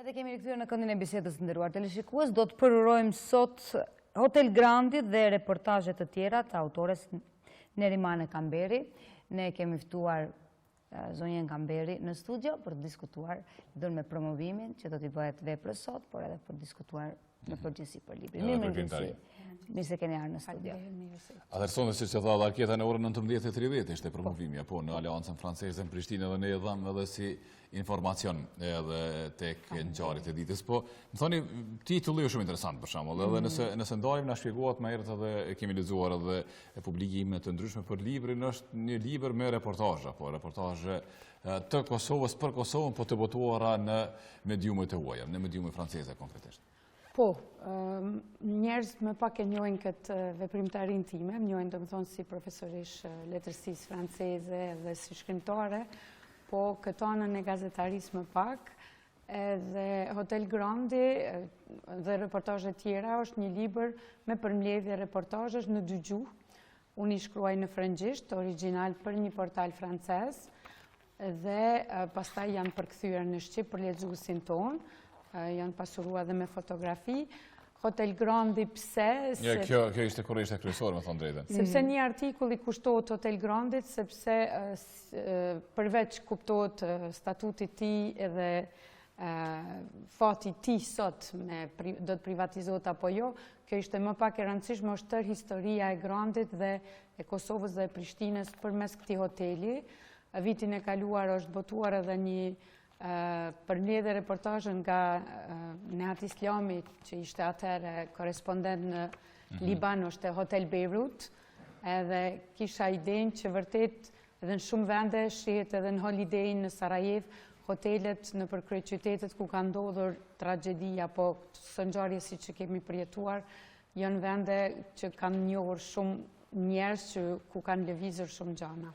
Dhe kemi rikthyer në këndin e bisedës, nderuar teleshikues. Do të përurojmë sot Hotel Grandi dhe reportazhe të tjera të autores Nerimane Kamberi. Ne kemi ftuar zonjën Kamberi në studio për të diskutuar me promovimin që do t'i bëhet veprës sot, por edhe për të diskutuar në përgjithësi për librin. Mirë se keni ardhur në studio. Atëherë, siç e tha Arketa, në orën 19:30 ishte promovimi apo në Aleancën Franceze në Prishtinë, dhe ne e dham edhe si informacion edhe tek ngjarjet e ditës. Po, më thoni, titulli është shumë interesant për shembull, edhe nëse ndajmë na shpjegohet më herët edhe e kemi lexuar edhe publikime të ndryshme për librin, është një libër me reportazhe, apo reportazhe të Kosovës për Kosovën, po të botuara në mediumet e huaja, në mediumet franceze konkretisht. Po, njerëz më pak e njohin këtë veprimtarin time, më njohin domethënë si profesorish letërsisë franceze dhe si shkrimtare, po këtë anën e gazetarisë më pak. Edhe Hotel Grandi dhe reportazhe tjera është një libër me përmbledhje reportazhesh në dy gjuhë. Unë i shkruaj në frëngjisht, original për një portal francez, dhe pastaj janë përkthyer në shqip për lexuesin ton. Janë pasuruar dhe me fotografi. Hotel Grandi pse? Kjo ishte kurrishta kryesore, me thënë drejtën. Sepse një artikull i kushtohet Hotel Grandit, sepse përveç kuptohet statuti i tij edhe fati i tij sot do të privatizohet apo jo, kjo ishte më pak e rëndësishme, është tërë historia e Grandit dhe e Kosovës dhe e Prishtinës përmes këtij hoteli. Vitin e kaluar është botuar edhe një përmbledhje reportazhe nga Nehat Islami, që ishte atëherë korespondent në Liban, është Hotel Beirut, edhe kisha idenë që vërtet edhe në shumë vende, shihet edhe në Holiday në Sarajev, hotelet në kryeqytetet ku ka ndodhur tragjedia apo ngjarje siç e kemi përjetuar, janë vende që kanë njohur shumë njerëz ku kanë lëvizur shumë gjana.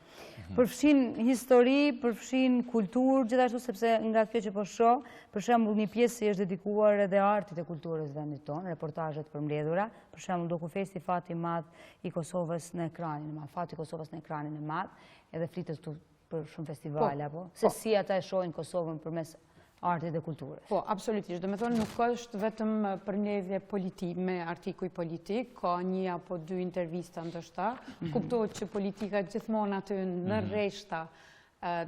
Përfshin histori, përfshin kulturë, gjithashtu sepse nga kjo që po shoh, për shembull një pjesë është dedikuar edhe artit e kulturës vendit tonë, reportazhet përmbledhura, për shembull dokufesti Fati i Madh i Kosovës në ekranin e madh, Fati i Kosovës në ekranin e madh, edhe flitet këtu për shumë festivale apo se si ata e shohin Kosovën përmes artit dhe kulturës. Po, absolutisht. Do me thonë, nuk është vetëm përmbledhje me artikuj politik, ka një apo dy intervista ndoshta. Kuptohet që politika gjithmonë aty në rreshta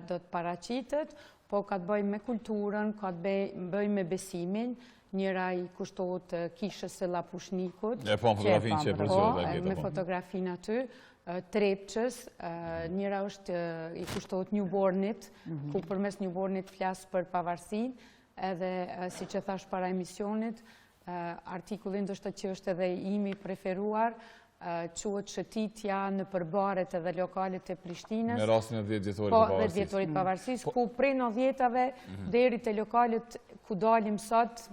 do të paraqitet, po ka të bëjë me kulturën, ka të bëjë me besimin. Njëra i kushtohet kishës së Lapushnikut. Po, fotografinë që e përzihet. Me fotografinë aty. Trepçës, njëra është i kushtohet Newbornit, ku përmes Newbornit flas për pavarësinë, edhe siç e thash para emisionit, artikullin ndoshta që është edhe imi preferuar, quhet Shëtitja në përbaret edhe lokalet e Prishtinës. Me rastin e 10 vjetorit të pavarësisë. Po, 10 vjetorit të pavarësisë, ku prej 90-tave deri te lokalet ku dalim sot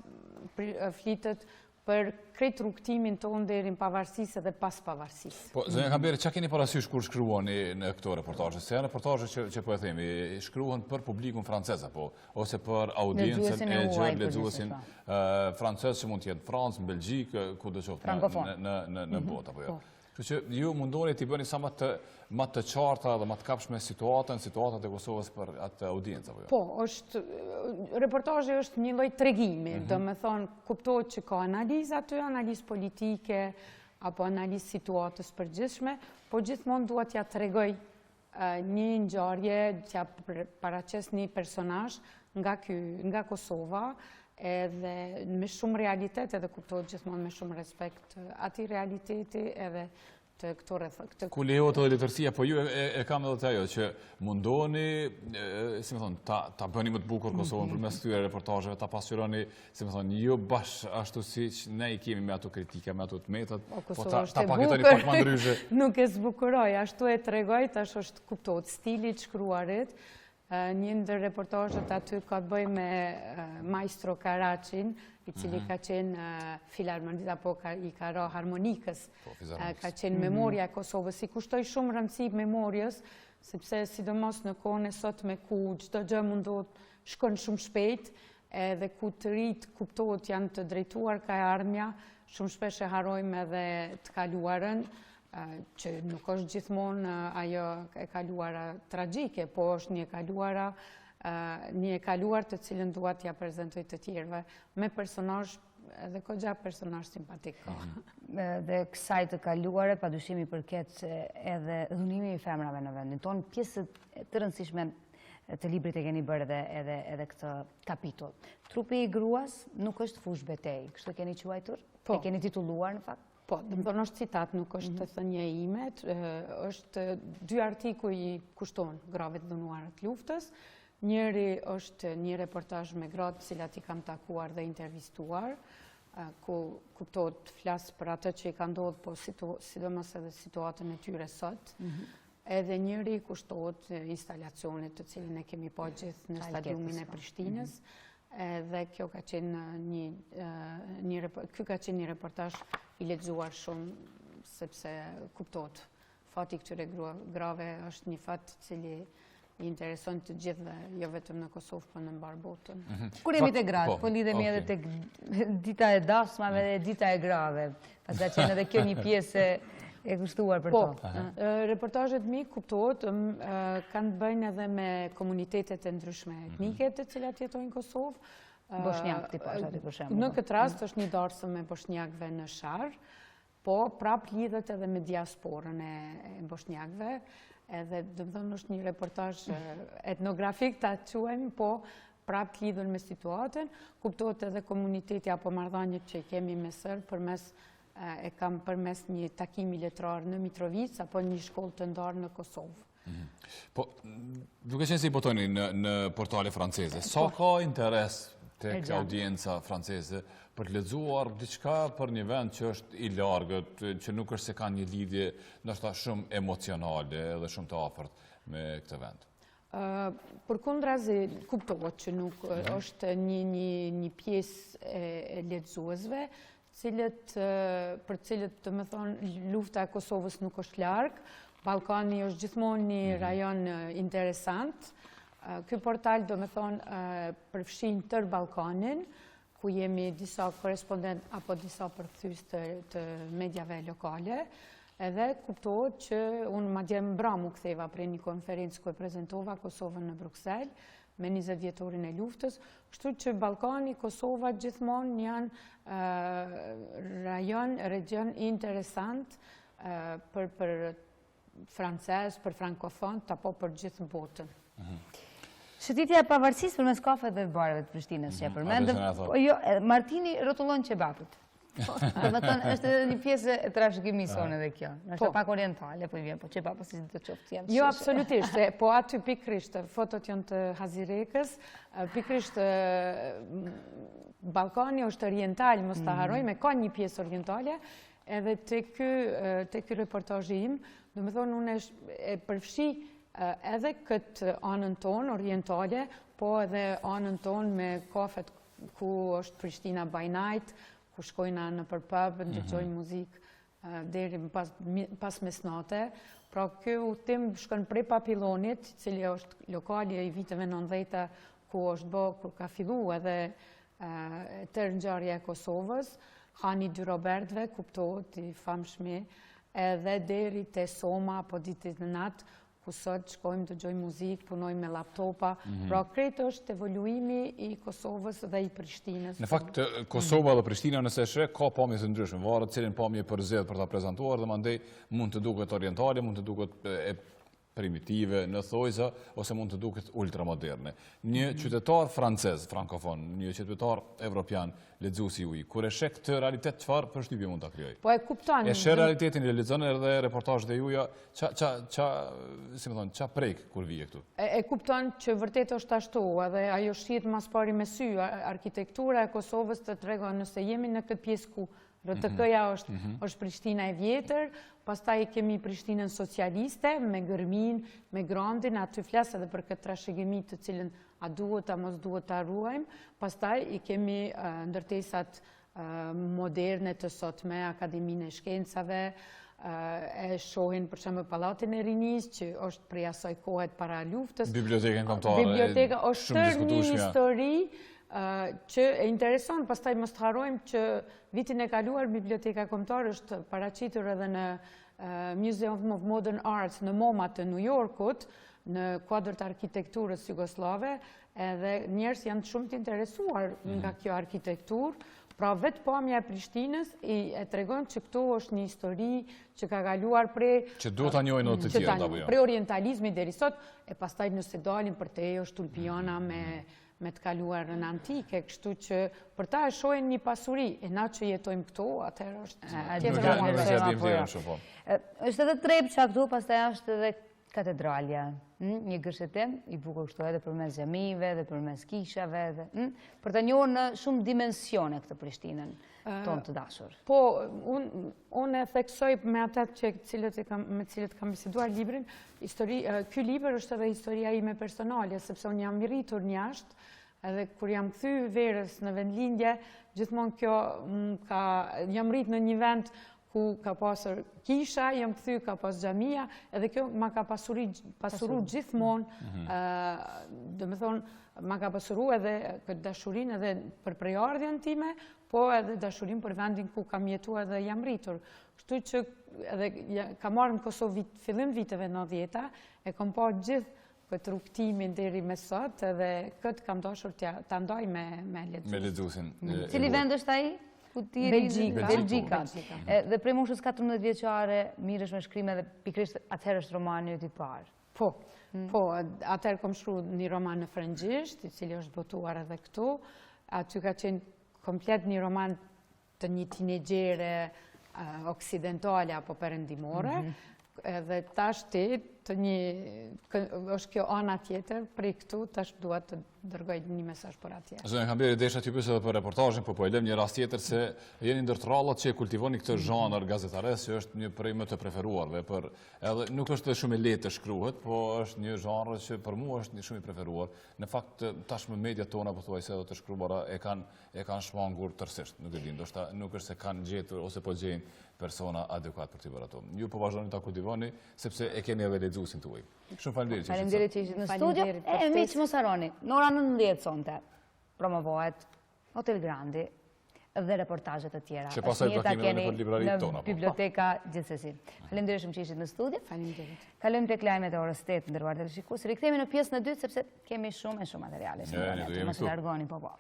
flitet për krejt rrugtimin tonë deri në pavarësisë dhe pas pavarësisë. Po, zonja Kamberi, çka keni parasysh kur shkruani në këto reportazhe? Se janë reportazhe që po e themi, shkruhen për publikun francez apo ose për audiencën e gjerë, lexuesin francez që mund të jetë në Francë, në Belgjik, kudo qoftë në botë apo jo. Kështu që ju mundoni t'i bëni sa më të qarta dhe më të kapshme situatat e Kosovës për atë audiencë apo jo? Po, reportazhi është një lloj tregimi, domethënë kuptohet që ka analizë aty, analizë politike apo analizë situatës përgjithshme, po gjithmonë duhet t'ja tregoj një ngjarje, t'ja paraqes një personazh nga Kosova, edhe me shumë realitet, edhe kuptohet gjithmonë me shumë respekt ati realiteti edhe të këto rrethë. Ku lejohet edhe letërsia, po ju e kam edhe të ajo që mundoni, si më thonë, ta bëni më të bukur Kosovën përmes këtyre reportazheve, ta pasqyroni, si më thonë, jo bash ashtu siç ne i kemi me ato kritika, me ato të metat, po ta paketoni pak më ndryshe. Nuk e zbukuroj, ashtu e tregoj, tash është kuptohet stili i shkruarit. Një ndër reportazhet aty ka të bëjë me Maestro Karacin, i cili ka qenë filharmonist apo i ka ra harmonikës, ka qenë memoria e Kosovës. I kushtoi shumë rëndësi memorjes, sepse sidomos në kohën e sotme ku çdo gjë mundohet shkon shumë shpejt, edhe ku të rit kuptohet janë të drejtuar ka ardhmja, shumë shpesh e harrojmë edhe të kaluarën, që nuk është gjithmonë ajo e kaluara tragjike, po është një kaluara një e kaluar të cilën dua t'ja prezentoj të tjerëve, me personazh edhe kogja personazh simpatik ka. Dhe kësaj të kaluare, padyshim i përket edhe dhunimi i femrave në vendin tonë, pjesë të rëndësishme të librit e keni bërë edhe këtë kapitull. Trupi i gruas nuk është fush betej, kështu keni quajtur? E keni titulluar në fakt? Po, dhe më thonë është citat, nuk është të thënje ime, është 2 artikuj i kushton grave të dhunuara të luftës. Njëri është një reportazh me gratë cilat i kam takuar dhe intervistuar, ku kuptohet flasë për atë që i ka ndodhur, po sidomos edhe situatën e tyre sot. Edhe njëri kushtohet instalacionit të cilin e kemi pa gjithë në stadiumin e Prishtinës. Dhe kjo ka qenë një reportazh i lexuar shumë, sepse kuptohet fati këtyre grave është një fat i cili i intereson të gjithë dhe jo vetëm në Kosovë, po në mbar botën. Kur jemi te gratë, po lidhemi edhe tek dita e dasmave dhe dita e grave, pasi ka qenë edhe kjo një pjesë e kushtuar për to. Po, reportazhet mi kuptohet kanë të bëjnë edhe me komunitetet e ndryshme etnike të cilat jetojnë në Kosovë. Bosnjak tipash aty për shembull. Në këtë rast është një darsëm me bosnjakëve në Sharr, po prap lidhet edhe me diasporën e bosnjakëve, edhe domethënë është një reportazh etnografik ta quajmë, po prap lidhur me situatën, kuptohet edhe komuniteti apo marrëdhëniet që kemi me serb përmes një takimi letrar në Mitrovic apo një shkollë të ndarë në Kosovë. Po, duke qenë se i botojni në portale franceze, sa ka interes tek audienca franceze për të lexuar diçka për një vend që është i largët, që nuk është se ka një lidhje ndoshta shumë emocionale edhe shumë të afërt me këtë vend? Përkundrazi kuptohet që nuk është një pjesë e lexuesve, për cilët të më thonë lufta e Kosovës nuk është larg. Ballkani është gjithmonë një rajon interesant. Ky portal do me thonë përfshin tër Ballkanin, ku jemi disa korespondent apo disa përkthyes të mediave lokale, edhe kuptohet që unë madje mbrëm u ktheva prej një konferencë ku e prezentova Kosovën në Bruksel me 20 vjetorin e luftës, kështu që Ballkani, Kosova gjithmonë janë region interesant për francez, për frankofont, apo për gjithë botën. Shëtitja e pavarësisë përmes kafeve dhe bareve të Prishtinës që e përmendëm. Jo, Martini rrotullon qebapët. Do me thënë, është edhe një pjesë e trashëgimisë sonë edhe kjo. Është pak orientale, po i vjen, po qebapët si të qoftë janë. Jo, absolutisht, po aty pikrisht, fotot janë të Hazirekës, pikrisht Ballkani është oriental, mos ta harrojmë, ka një pjesë orientale, edhe te ky reportazh im, do me thonë, unë e përfshi edhe këtë anën tonë orientale, po edhe anën tonë me kafet ku është Prishtina by night, ku shkojna në për pub, ndëgjojnë muzikë deri pas mesnate. Pra ky udhtim shkon prej Papillonit, i cili është lokali i viteve 90, ku është bë, kur ka filluar edhe tërë ngjarja e Kosovës, Hani dy Robertëve, kuptohet i famshmi, edhe deri te Soma apo ditët e natë, ku sot shkojmë të gjojmë muzikë, punojmë me laptopa. Pra kretë është evoluimi i Kosovës dhe i Prishtinës. Në fakt, Kosova dhe Prishtina nëse shre, ka pamje të ndryshme. Varet cilin pamje përzedh për ta prezentuar dhe mandej mund të duket orientale, mund të duket primitive në thojza, ose mund të duket ultramoderne. Një qytetar francez, frankofon, një qytetar evropian, lexuesi juaj, kur e sheh këtë realitet, çfarë përshtypje mund ta krijojë? Po e kupton. E sheh realitetin, e lexon edhe reportazhet e juaja, ça prek kur vije këtu? E kupton që vërtet është ashtu, edhe ajo shihet mas pari me sy, arkitektura e Kosovës të tregon nëse jemi në këtë pjesë ku RTK-ja është Prishtina e vjetër, pastaj kemi Prishtinën socialiste, me Gërmin, me Grandin, aty flas edhe për këtë trashëgimi të cilën a duhet a mos duhet ta ruajmë, pastaj i kemi ndërtesat moderne të sotme, Akademinë e Shkencave, e shohin për shembull Pallatin e Rinisë, që është prej asaj kohe para luftës. Bibliotekën kombëtare. Biblioteka është tërë një histori që e intereson, pastaj mos të harrojmë që vitin e kaluar Biblioteka Kombëtare është paraqitur edhe në Museum of Modern Arts në MoMA të New Yorkut, në kuadër të arkitekturës jugoslave, edhe njerëz janë shumë të interesuar nga kjo arkitekturë. Pra vetë pamja e Prishtinës e tregon që këtu është një histori që ka kaluar që duhet ta njohin edhe të tjerë apo jo. Pre orientalizmi deri sot, e pastaj nëse dalim për te është tulpiana me të kaluar në antike, kështu që për ta e shohin një pasuri, e na që jetojmë këtu, atëherë është është edhe Trepça këtu, pastaj është edhe katedralja, një gëshetim i bukur kështu edhe përmes xhamive dhe përmes kishave, për të njohur në shumë dimensione këtë Prishtinën tonë të dashur. Po, unë e theksoj me ata me cilët kam biseduar librin, ky libër është edhe historia ime personale, sepse unë jam rritur në jashtë, edhe kur jam kthy verës në vendlindje, gjithmonë kjo jam rrit në një vend ku ka pasur kisha, jam kthy ka pas xhamia, edhe kjo ma ka pasuru gjithmonë, do me thonë, ma ka pasuru edhe këtë dashurin edhe për prejardhjen time, po edhe dashurin për vendin ku kam jetu edhe jam rritur. Kështu që edhe kam marrë në Kosovë fillim viteve 90-ta, e kam pa gjithë këtë rrugtimin deri me sot, edhe këtë kam dashur të ndaj me lexuesin. Cili vend është ai? Belgjika. Dhe prej moshës 14 vjeçare mirësh me shkrim edhe pikërisht atëherë është romani yt i parë. Po, atëherë kam shkruar një roman në frëngjisht, i cili është botuar edhe këtu. Aty ka qenë komplet një roman të një tinegjere oksidentale apo perëndimore, edhe tash është kjo ana tjetër, prej këtu tash dua të dërgoj një mesazh për atje. Zonja Kamberi, desha t'ju pyes edhe për reportazhin, po e lëm një rast tjetër se jeni ndër trallat që e kultivoni këtë zhanër gazetares, që është një prej më të preferuarve, edhe nuk është shumë e lehtë të shkruhet, po është një zhanër që për mua është shumë i preferuar. Në fakt tashmë mediat tona pothuajse edhe të shkruara e kanë shmangur tërësisht, nuk e di, ndoshta nuk është se kanë gjetur ose po gjejnë persona adekuat për t'i bërë ato. Ju po vazhdoni ta kultivoni sepse e keni edhe lexuesin tuaj. Shumë faleminderit. Faleminderit që ishit në studio. E miq mos harroni, në orën 19 sonte promovohet Hotel Grandi dhe reportazhe të tjera. Që pasaj takimet në libraritë tona. Në biblioteka gjithsesi. Faleminderit shumë që ishit në studio. Faleminderit. Kalojmë tek lajmet e orës 8, nderuar televizionistë. Rikthehemi në pjesën e dytë sepse kemi shumë materiale. Mos e largoni, po.